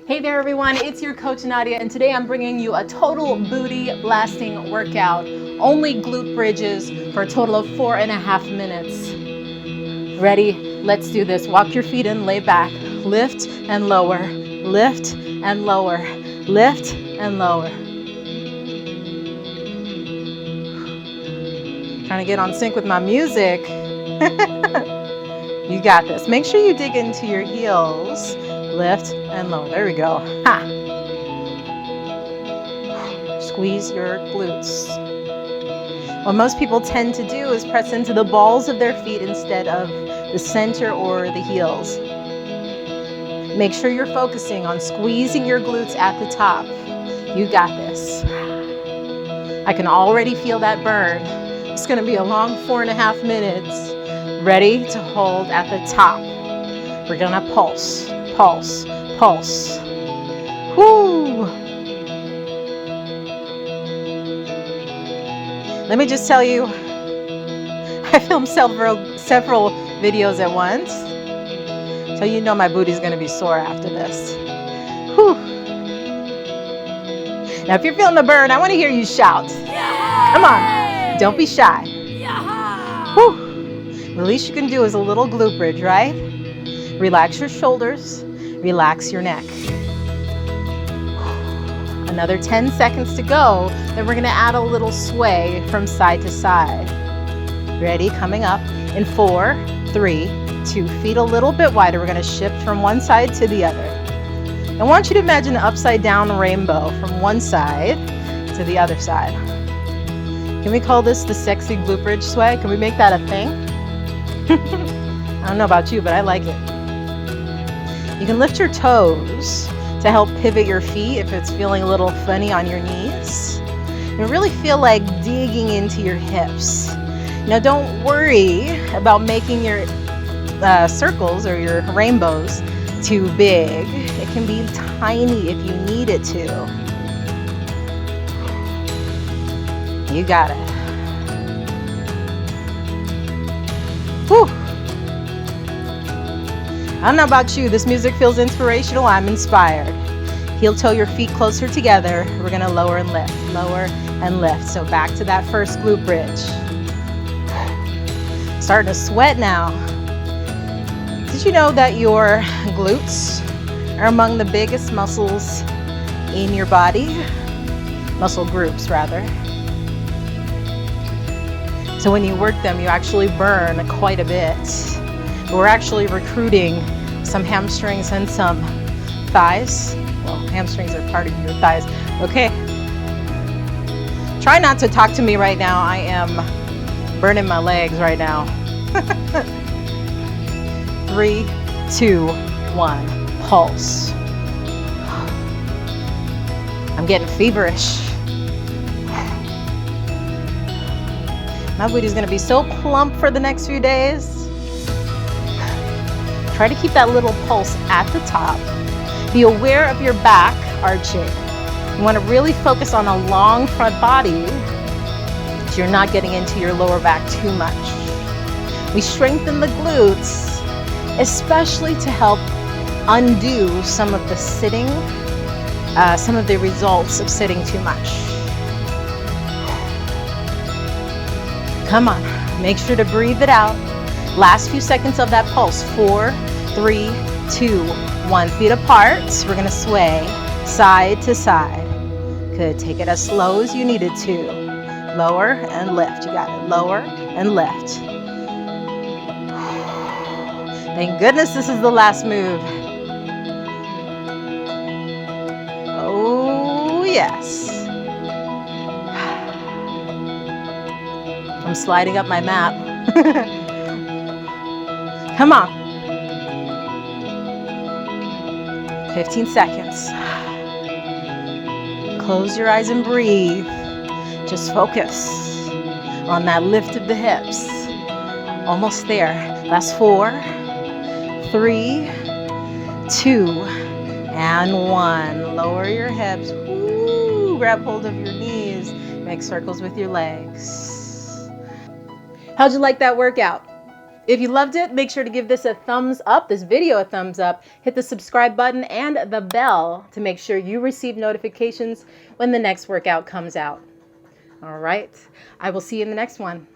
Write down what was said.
Hey there everyone, it's your coach Nadia, and today I'm bringing you a total booty blasting workout. Only glute bridges for a total of 4.5 minutes. Ready? Let's do this. Walk your feet in, lay back, lift and lower, lift and lower, lift and lower. Trying to get on sync with my music. You got this. Make sure you dig into your heels. Lift and lower. There we go. Ha! Squeeze your glutes. What most people tend to do is press into the balls of their feet instead of the center or the heels. Make sure you're focusing on squeezing your glutes at the top. You got this. I can already feel that burn. It's going to be a long 4.5 minutes. Ready to hold at the top. We're going to pulse. Pulse, pulse. Whoo! Let me just tell you, I filmed several videos at once, so you know my booty's gonna be sore after this. Whew. Now, if you're feeling the burn, I want to hear you shout. Yay! Come on, don't be shy. Whew. The least you can do is a little glute bridge, right? Relax your shoulders. Relax your neck. Another 10 seconds to go. Then we're going to add a little sway from side to side. Ready? Coming up in 4, 3, 2. Feet a little bit wider. We're going to shift from one side to the other. I want you to imagine an upside down rainbow from one side to the other side. Can we call this the sexy glute bridge sway? Can we make that a thing? I don't know about you, but I like it. You can lift your toes to help pivot your feet if it's feeling a little funny on your knees. And really feel like digging into your hips. Now don't worry about making your circles or your rainbows too big. It can be tiny if you need it to. You got it. Whew. I don't know about you, this music feels inspirational. I'm inspired. Heel toe your feet closer together. We're gonna lower and lift. So back to that first glute bridge. Starting to sweat now. Did you know that your glutes are among the biggest muscles in your body? Muscle groups, rather. So when you work them, you actually burn quite a bit. We're actually recruiting some hamstrings and some thighs. Well, hamstrings are part of your thighs. Okay. Try not to talk to me right now. I am burning my legs right now. 3, 2, 1. Pulse. I'm getting feverish. My booty's gonna be so plump for the next few days. Try to keep that little pulse at the top. Be aware of your back arching. You want to really focus on a long front body so you're not getting into your lower back too much. We strengthen the glutes, especially to help undo some of the sitting, some of the results of sitting too much. Come on, make sure to breathe it out. Last few seconds of that pulse. 4, 3, 2, 1. Feet apart. We're going to sway side to side. Good. Take it as slow as you need it to. Lower and lift. You got it. Lower and lift. Thank goodness this is the last move. Oh, yes. I'm sliding up my mat. Come on. 15 seconds. Close your eyes and breathe. Just focus on that lift of the hips. Almost there. Last 4, 3, 2, and 1. Lower your hips. Woo. Grab hold of your knees. Make circles with your legs. How'd you like that workout? If you loved it, make sure to give this a thumbs up, this video a thumbs up. Hit the subscribe button and the bell to make sure you receive notifications when the next workout comes out. All right, I will see you in the next one.